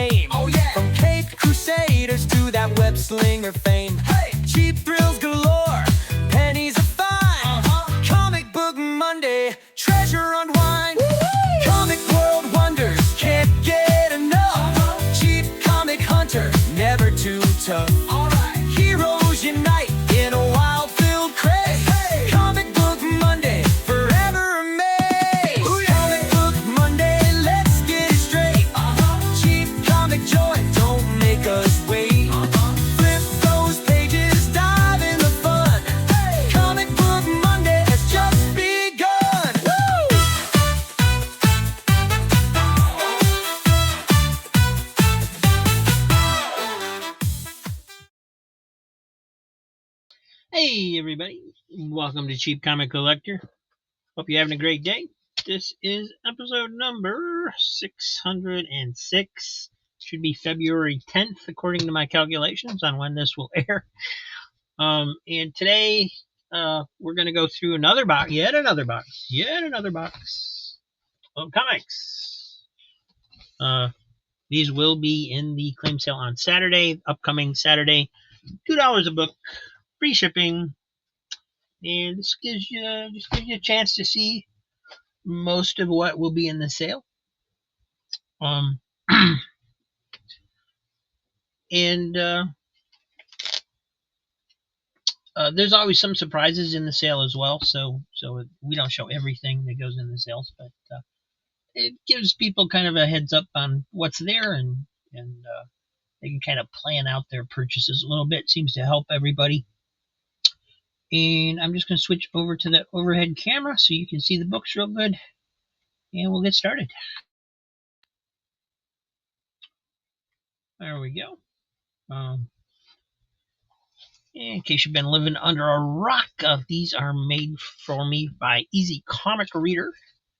name. Oh yeah. From Cape Crusaders to that web slinger fame. Hey. Cheap thrills galore, pennies are fine. Comic Book Monday, treasure unwind. Comic world wonders, can't get enough. Cheap comic hunter, never too tough. Alright. Heroes unite in a wild-filled craze. Hey. Comic Book Monday, forever amazed. Comic Book Monday, let's get it straight. Cheap comic joy, don't make us wait. Flip those pages, dive in the fun. Hey. Comic Book Monday has just begun. Woo! Hey everybody, welcome to Cheap Comic Collector. Hope you're having a great day. This is episode number 606. Should be February 10th according to my calculations on when this will air. And today we're going to go through yet another box of comics. These will be in the claim sale on Saturday, upcoming Saturday. $2 a book. Free shipping, and this gives you a chance to see most of what will be in the sale. And there's always some surprises in the sale as well. So we don't show everything that goes in the sales, but it gives people kind of a heads up on what's there, and they can kind of plan out their purchases a little bit. Seems to help everybody. And I'm just going to switch over to the overhead camera so you can see the books real good. And we'll get started. There we go. In case you've been living under a rock, these are made for me by Easy Comic Reader.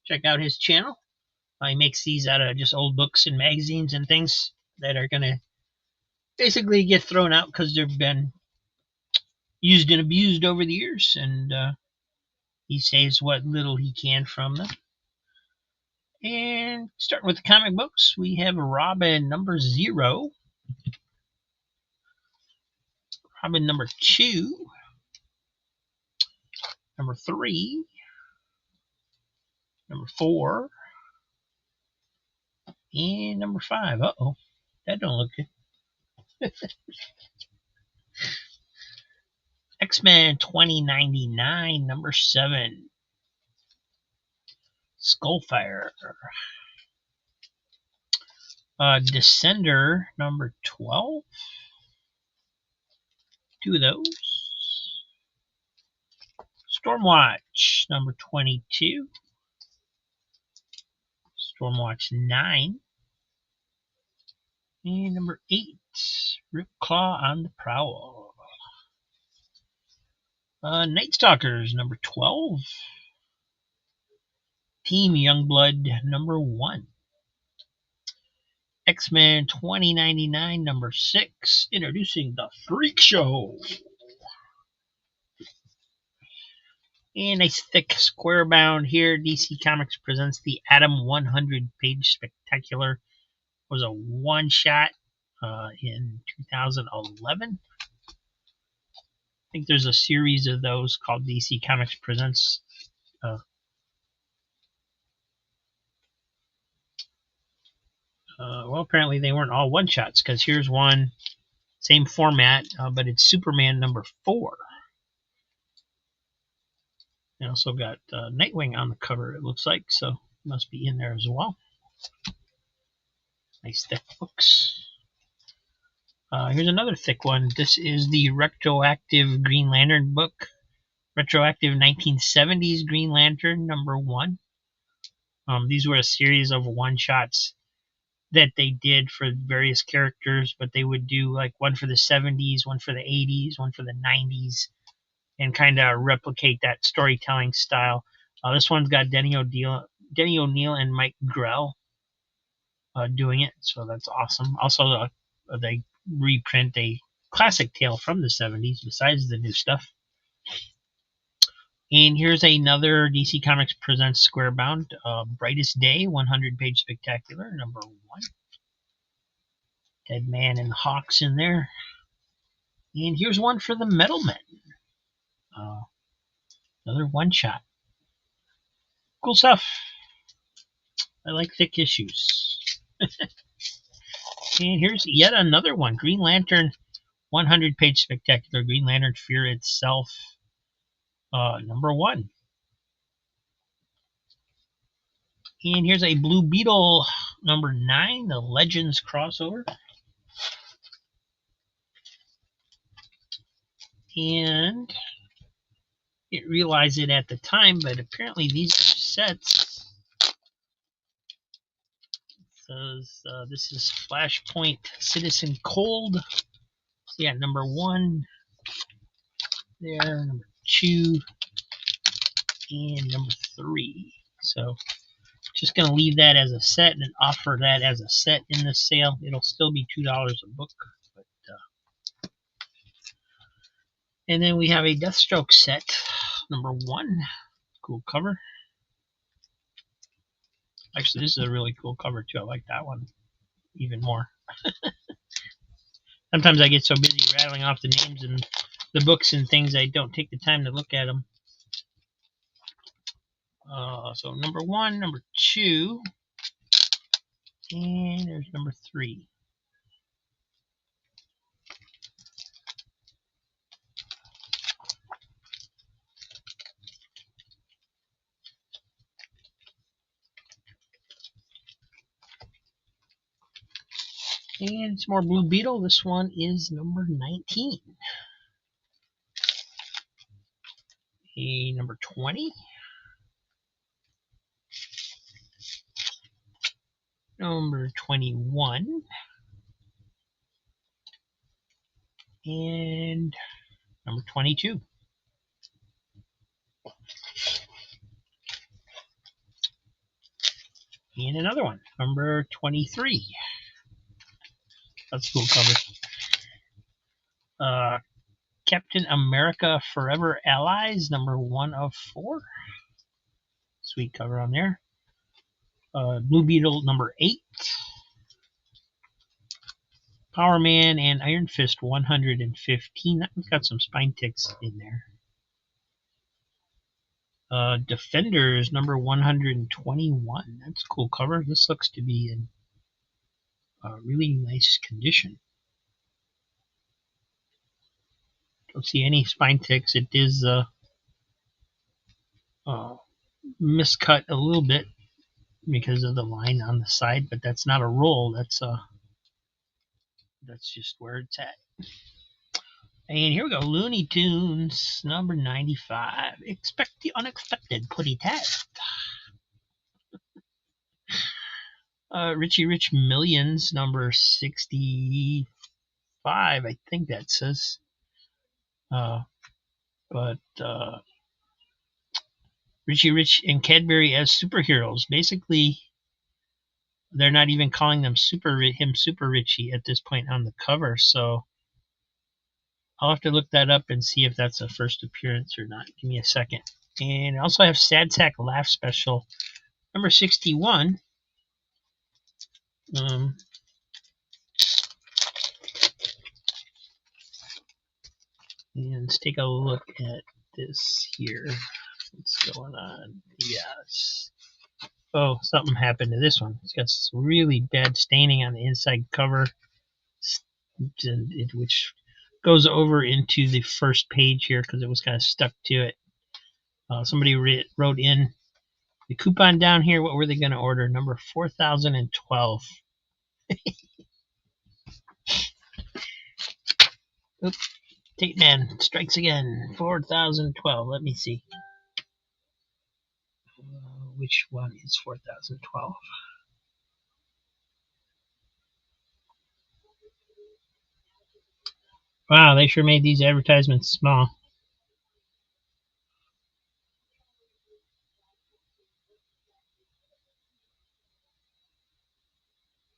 Check out his channel. He makes these out of just old books and magazines and things that are going to basically get thrown out because they've been used and abused over the years, and he saves what little he can from them. And starting with the comic books, we have Robin number 0, Robin number 2, number 3, number 4, and number 5. Uh-oh, that don't look good. X-Men 2099, number 7. Skullfire. Descender, number 12. 2 of those. Stormwatch, number 22. Stormwatch 9. And number 8. Ripclaw on the Prowl. Night Stalkers, number 12. Team Youngblood, number 1. X-Men 2099, number 6. Introducing the Freak Show. And nice thick square bound here. DC Comics presents the Atom 100-page Spectacular. It was a one-shot in 2011. I think there's a series of those called DC Comics Presents. Well, apparently they weren't all one-shots, because here's one, same format, but it's Superman number 4. They also got Nightwing on the cover, it looks like, so it must be in there as well. Nice thick books. Here's another thick one. This is the retroactive Green Lantern book. Retroactive 1970s Green Lantern, number 1. These were a series of one-shots that they did for various characters, but they would do like one for the 70s, one for the 80s, one for the 90s, and kind of replicate that storytelling style. This one's got Denny O'Neil and Mike Grell doing it, so that's awesome. Also, they reprint a classic tale from the 70s besides the new stuff. And here's another DC Comics Presents Square Bound, Brightest Day, 100-page spectacular, number 1. Dead Man and the Hawks in there. And here's one for the Metal Men. Another one-shot. Cool stuff. I like thick issues. And here's yet another one. Green Lantern 100-page spectacular. Green Lantern Fear Itself. Number 1. And here's a Blue Beetle number 9, the Legends crossover. And didn't realize it at the time, but apparently these are sets. It says this is Flashpoint Citizen Cold. So yeah, number 1 there, number 2, and number 3. So just going to leave that as a set and offer that as a set in the sale. It'll still be $2 a book. But, and then we have a Deathstroke set, number 1. Cool cover. Actually, this is a really cool cover too. I like that one even more. Sometimes I get so busy rattling off the names and the books and things I don't take the time to look at them. So number 1, number 2, and there's number 3. And some more Blue Beetle. This one is number 19. A number 20. Number 21. And number 22. And another one, number 23. That's a cool cover. Captain America Forever Allies, number 1 of 4. Sweet cover on there. Blue Beetle, number 8. Power Man and Iron Fist, 115. That one's got some spine ticks in there. Defenders, number 121. That's a cool cover. This looks to be in really nice condition. Don't see any spine ticks. It is miscut a little bit because of the line on the side, but that's not a roll. That's just where it's at. And here we go, Looney Tunes number 95. Expect the unexpected. Putty tat. Richie Rich Millions number 65. I think that says. But Richie Rich and Cadbury as superheroes. Basically, they're not even calling them Super Richie at this point on the cover. So I'll have to look that up and see if that's a first appearance or not. Give me a second. And I also have Sad Sack Laugh Special number 61. And let's take a look at this here. What's going on? Yes. Oh, something happened to this one. It's got some really bad staining on the inside cover, which goes over into the first page here because it was kind of stuck to it. Somebody wrote in the coupon down here. What were they going to order? Number 4012. Oops. Tape Man strikes again. 4012. Let me see. Which one is 4012? Wow, they sure made these advertisements small.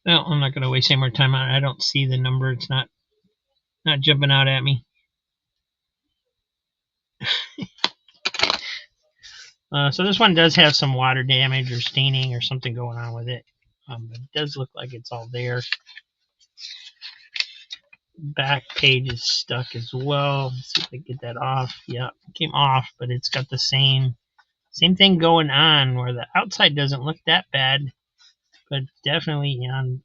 Well, I'm not going to waste any more time on it. I don't see the number. It's not jumping out at me. So this one does have some water damage or staining or something going on with it. But it does look like it's all there. back page is stuck as well. Let's see if I can get that off. Yeah, it came off, but it's got the same thing going on where the outside doesn't look that bad, but definitely on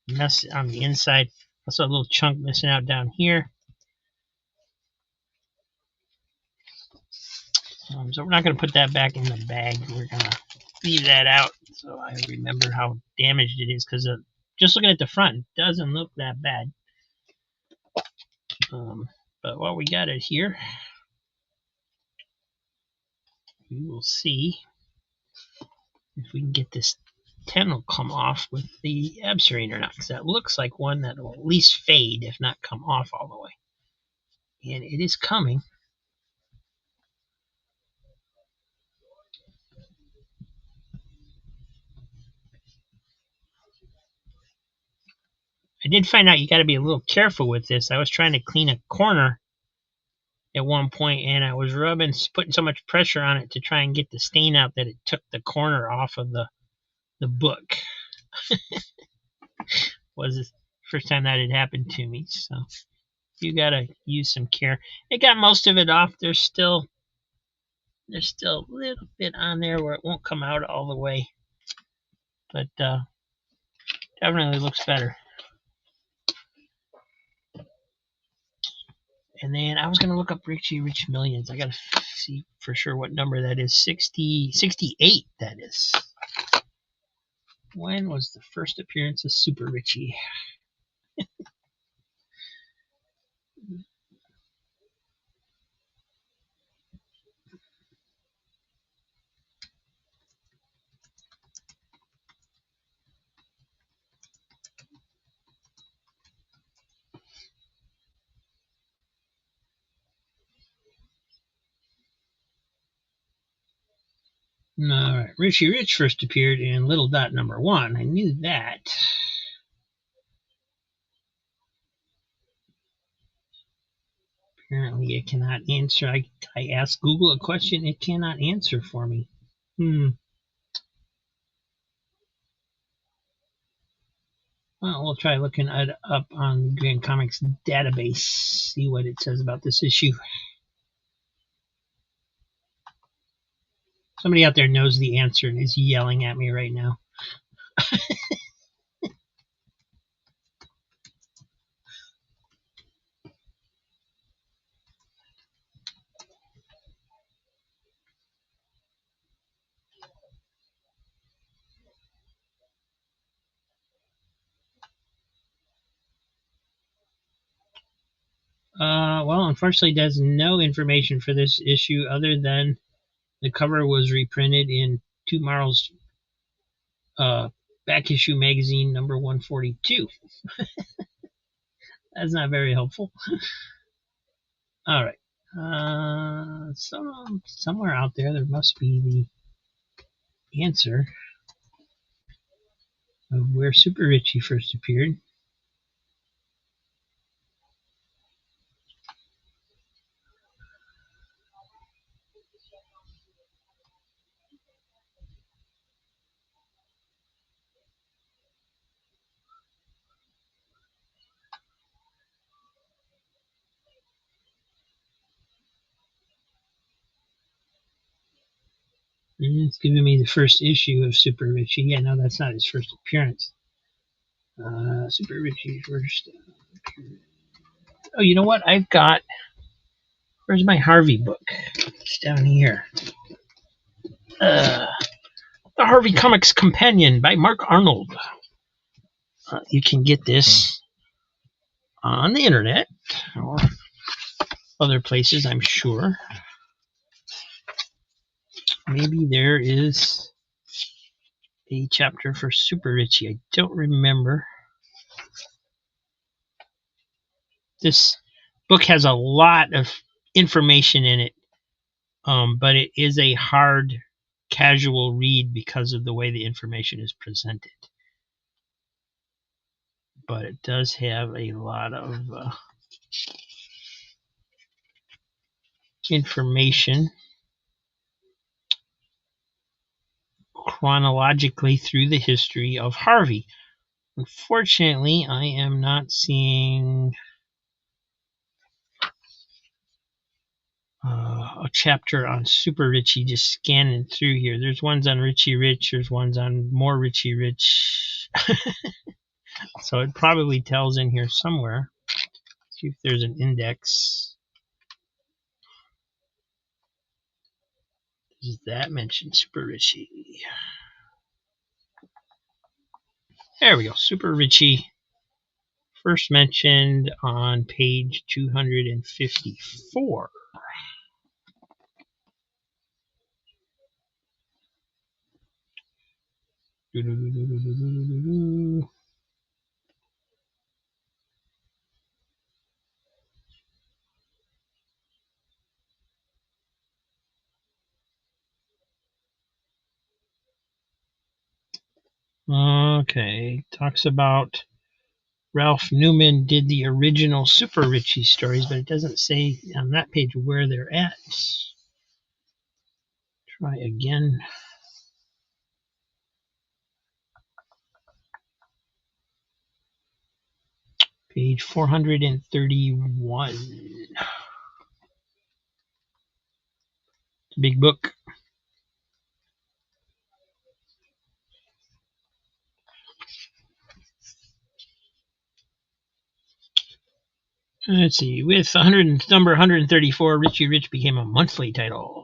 mess on the inside. Also a little chunk missing out down here. So we're not going to put that back in the bag. We're going to leave that out so I remember how damaged it is, because just looking at the front, it doesn't look that bad. But while we got it here, we will see if we can get this tentacle come off with the absirine or not, because that looks like one that will at least fade, if not come off all the way. And it is coming. I did find out you got to be a little careful with this. I was trying to clean a corner at one point, and I was putting so much pressure on it to try and get the stain out that it took the corner off of the book. Was the first time that had happened to me, so you gotta use some care. It got most of it off. There's still a little bit on there where it won't come out all the way, but definitely looks better. And then I was going to look up Richie Rich Millions. I got to see for sure what number that is. 68, that is. When was the first appearance of Super Richie? All right, Richie Rich first appeared in Little Dot number 1. I knew that. Apparently it cannot answer. I asked Google a question, it cannot answer for me. Well, we'll try looking it up on Grand Comics database, see what it says about this issue. Somebody out there knows the answer and is yelling at me right now. Well, unfortunately, there's no information for this issue other than the cover was reprinted in tomorrow's back issue magazine number 142. That's not very helpful. All right. Somewhere out there must be the answer of where Super Richie first appeared. And it's giving me the first issue of Super Richie. Yeah, no, that's not his first appearance. Super Richie first appearance. Oh, you know what? Where's my Harvey book? It's down here. The Harvey Comics Companion by Mark Arnold. You can get this on the internet or other places, I'm sure. Maybe there is a chapter for Super Richie. I don't remember. This book has a lot of information in it, but it is a hard, casual read because of the way the information is presented. But it does have a lot of information chronologically through the history of Harvey. Unfortunately, I am not seeing a chapter on Super Richie, just scanning through here. There's ones on Richie Rich, there's ones on more Richie Rich. So it probably tells in here somewhere. See if there's an index. Does that mention Super Richie? There we go, Super Richie. First mentioned on page 254. Okay, talks about Ralph Newman did the original Super Richie stories, but it doesn't say on that page where they're at. Try again. Page 431. It's a big book. Let's see. With number 134, Richie Rich became a monthly title.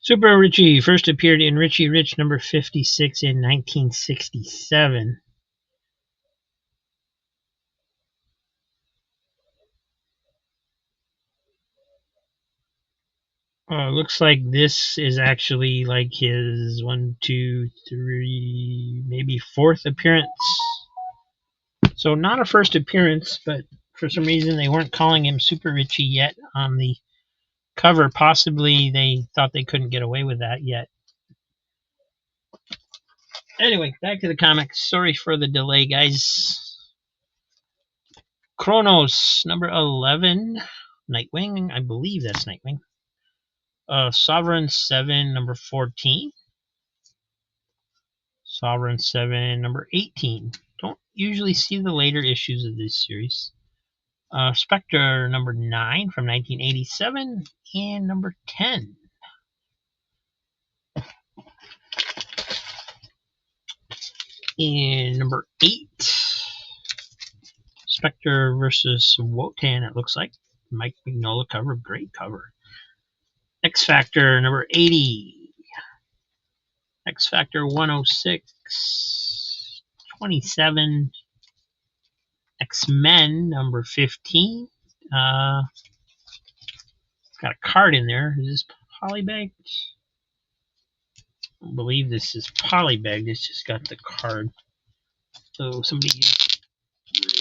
Super Richie first appeared in Richie Rich number 56 in 1967. Looks like this is actually like his 1, 2, 3, maybe 4th appearance. So not a first appearance, but for some reason they weren't calling him Super Richie yet on the cover. Possibly they thought they couldn't get away with that yet. Anyway, back to the comics. Sorry for the delay, guys. Kronos, number 11. Nightwing, I believe that's Nightwing. Sovereign 7, number 14. Sovereign 7, number 18. Don't usually see the later issues of this series. Spectre, number 9 from 1987. And number 10. And number 8. Spectre versus Wotan, it looks like. Mike Mignola cover, great cover. X Factor, number 80. X Factor 106. 27. X-Men, number 15. Got a card in there. Is this polybagged? I believe this is polybagged. It's just got the card. So somebody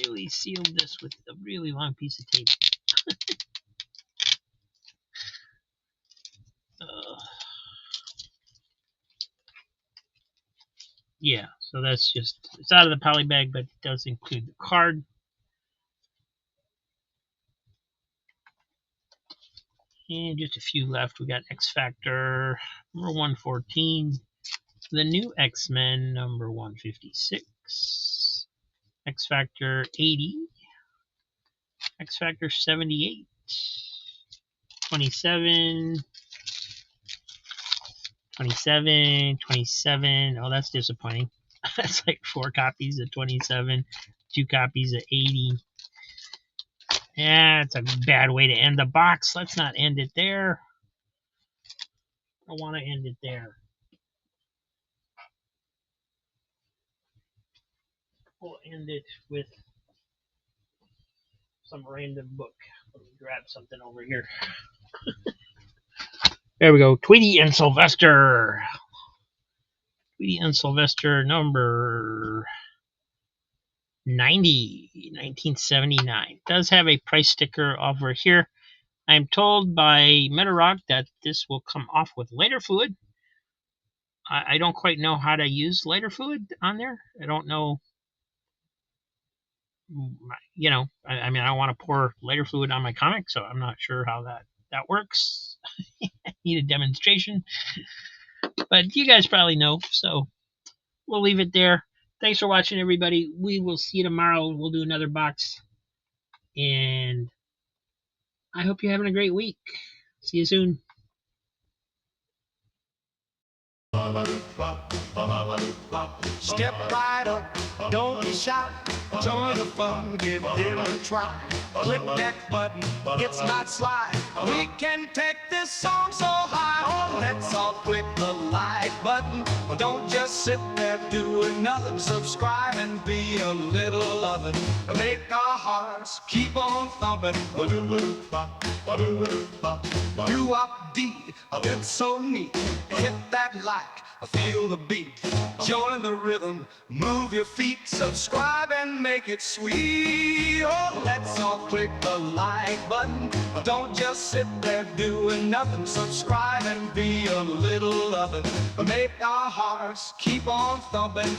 really sealed this with a really long piece of tape. Yeah, so that's just, it's out of the poly bag, but it does include the card. And just a few left. We got X Factor number 114, the new X-Men number 156, X Factor 80, X Factor 78, 27, 27, 27. Oh, that's disappointing. That's like 4 copies of 27, 2 copies of 80. Yeah, it's a bad way to end the box. Let's not end it there. I want to end it there. We'll end it with some random book. Let me grab something over here. There we go. Tweety and Sylvester. Tweety and Sylvester number 90, 1979. Does have a price sticker over here. I'm told by Metarock that this will come off with lighter fluid. I don't quite know how to use lighter fluid on there. I don't know. I mean, I don't want to pour lighter fluid on my comic, so I'm not sure how that works. Need a demonstration, but you guys probably know, so we'll leave it there. Thanks for watching, everybody. We will see you tomorrow. We'll do another box, and I hope you're having a great week. See you soon. Step right up, don't be shy. Join the fun, give it a try. Click that button, it's not slide. We can take this song so high. Oh, let's all click the like button. Don't just sit there doing nothing. Subscribe and be a little loving. Make our hearts keep on thumping. Do up D, it's so neat. Hit that like, feel the beat. Join the rhythm, move your feet. Subscribe and make it sweet. Oh, let's all click the like button. Don't just sit there doing nothing. Subscribe and be a little loving. Make our hearts keep on thumping.